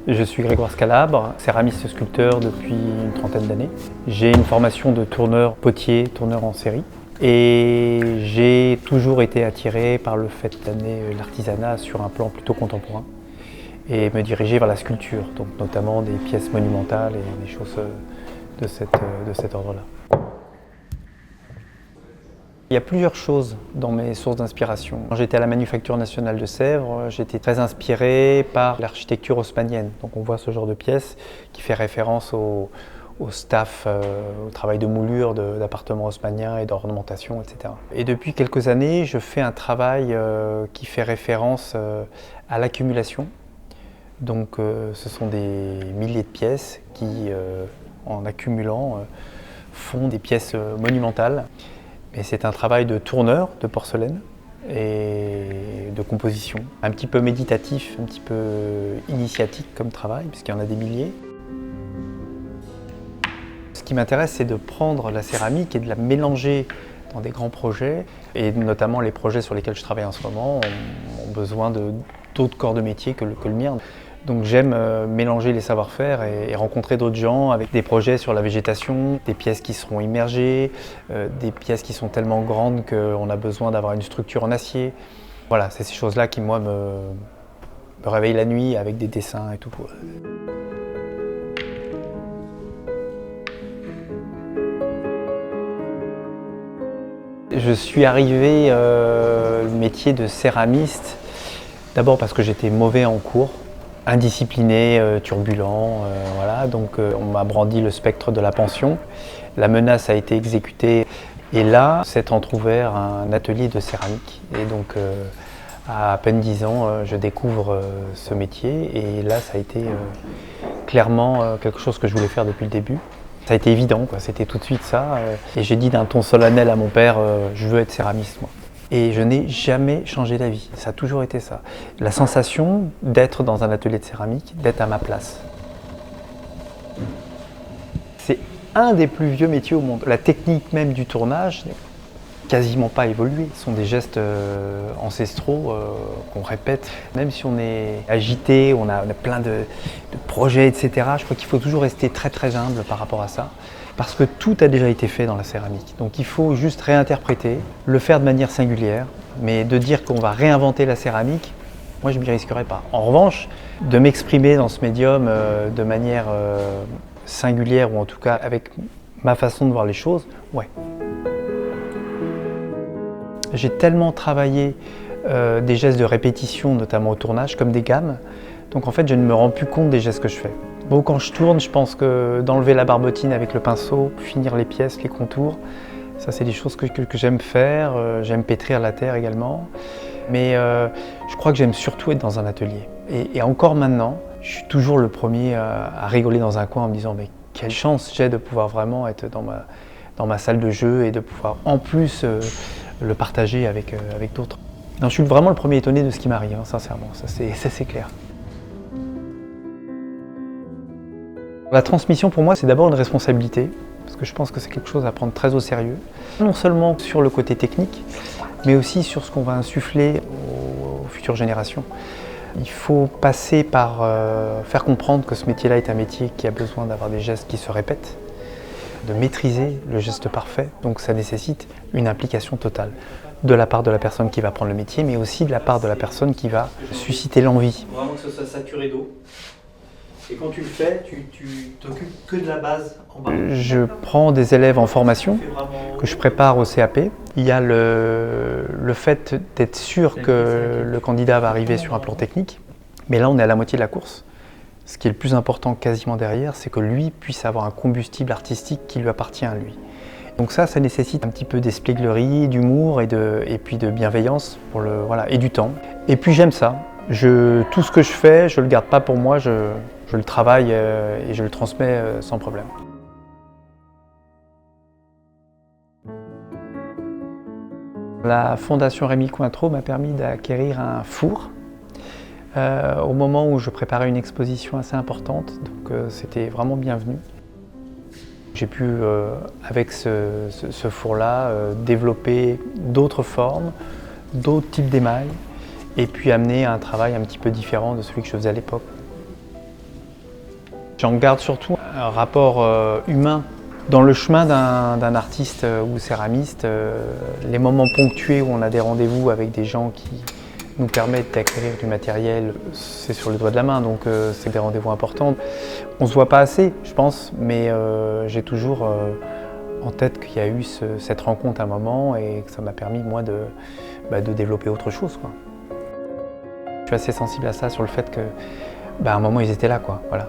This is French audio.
Je suis Grégoire Scalabre, céramiste sculpteur depuis une trentaine d'années. J'ai une formation de tourneur potier, tourneur en série. Et j'ai toujours été attiré par le fait d'amener l'artisanat sur un plan plutôt contemporain et me diriger vers la sculpture, donc notamment des pièces monumentales et des choses de cet ordre-là. Il y a plusieurs choses dans mes sources d'inspiration. Quand j'étais à la Manufacture nationale de Sèvres, j'étais très inspiré par l'architecture haussmannienne. Donc on voit ce genre de pièces qui fait référence au staff, au travail de moulure d'appartements haussmanniens et d'ornementation, etc. Et depuis quelques années, je fais un travail qui fait référence à l'accumulation. Donc ce sont des milliers de pièces qui, en accumulant, font des pièces monumentales. Et c'est un travail de tourneur de porcelaine et de composition. Un petit peu méditatif, un petit peu initiatique comme travail, puisqu'il y en a des milliers. Ce qui m'intéresse, c'est de prendre la céramique et de la mélanger dans des grands projets. Et notamment les projets sur lesquels je travaille en ce moment ont besoin d'autres corps de métier que le mien. Donc j'aime mélanger les savoir-faire et rencontrer d'autres gens avec des projets sur la végétation, des pièces qui seront immergées, des pièces qui sont tellement grandes qu'on a besoin d'avoir une structure en acier. Voilà, c'est ces choses-là qui, moi, me réveillent la nuit avec des dessins et tout. Je suis arrivé au métier de céramiste, d'abord parce que j'étais mauvais en cours. Indiscipliné, turbulent, voilà. Donc on m'a brandi le spectre de la pension. La menace a été exécutée et là s'est entrouvert un atelier de céramique. Et donc à peine 10 ans, je découvre ce métier et là ça a été clairement quelque chose que je voulais faire depuis le début. Ça a été évident, quoi. C'était tout de suite ça. Et j'ai dit d'un ton solennel à mon père, je veux être céramiste, moi. Et je n'ai jamais changé d'avis, ça a toujours été ça. La sensation d'être dans un atelier de céramique, d'être à ma place. C'est un des plus vieux métiers au monde. La technique même du tournage n'est quasiment pas évoluée. Ce sont des gestes ancestraux qu'on répète. Même si on est agité, on a plein de projets, etc. Je crois qu'il faut toujours rester très très humble par rapport à ça. Parce que tout a déjà été fait dans la céramique. Donc il faut juste réinterpréter, le faire de manière singulière, mais de dire qu'on va réinventer la céramique, moi je ne m'y risquerais pas. En revanche, de m'exprimer dans ce médium de manière singulière, ou en tout cas avec ma façon de voir les choses, ouais. J'ai tellement travaillé des gestes de répétition, notamment au tournage, comme des gammes, donc en fait je ne me rends plus compte des gestes que je fais. Bon, quand je tourne, je pense que d'enlever la barbotine avec le pinceau, finir les pièces, les contours, ça c'est des choses que j'aime faire. J'aime pétrir la terre également. Mais je crois que j'aime surtout être dans un atelier. Et encore maintenant, je suis toujours le premier à rigoler dans un coin en me disant mais quelle chance j'ai de pouvoir vraiment être dans ma salle de jeu et de pouvoir en plus le partager avec d'autres. Non, je suis vraiment le premier étonné de ce qui m'arrive, hein, sincèrement, ça c'est clair. La transmission pour moi c'est d'abord une responsabilité, parce que je pense que c'est quelque chose à prendre très au sérieux. Non seulement sur le côté technique, mais aussi sur ce qu'on va insuffler aux futures générations. Il faut passer par faire comprendre que ce métier-là est un métier qui a besoin d'avoir des gestes qui se répètent, de maîtriser le geste parfait, donc ça nécessite une implication totale de la part de la personne qui va prendre le métier, mais aussi de la part de la personne qui va susciter l'envie. Vraiment que ce soit saturé d'eau. Et quand tu le fais, tu t'occupes que de la base en bas. Je prends des élèves en formation que je prépare au CAP. Il y a le fait d'être sûr que le candidat va arriver sur un plan technique. Mais là, on est à la moitié de la course. Ce qui est le plus important quasiment derrière, c'est que lui puisse avoir un combustible artistique qui lui appartient à lui. Donc ça nécessite un petit peu d'espièglerie, d'humour et puis de bienveillance voilà, et du temps. Et puis j'aime ça. Tout ce que je fais, je ne le garde pas pour moi, je le travaille et je le transmets sans problème. La Fondation Rémy Cointreau m'a permis d'acquérir un four au moment où je préparais une exposition assez importante, donc c'était vraiment bienvenu. J'ai pu, avec ce four-là, développer d'autres formes, d'autres types d'émail, et puis amener un travail un petit peu différent de celui que je faisais à l'époque. J'en garde surtout un rapport humain. Dans le chemin d'un artiste ou céramiste, les moments ponctués où on a des rendez-vous avec des gens qui nous permettent d'acquérir du matériel, c'est sur le doigt de la main, donc c'est des rendez-vous importants. On ne se voit pas assez, je pense, mais j'ai toujours en tête qu'il y a eu cette rencontre à un moment et que ça m'a permis, moi, de développer autre chose, quoi. Je suis assez sensible à ça, sur le fait que, à un moment, ils étaient là, quoi. Voilà.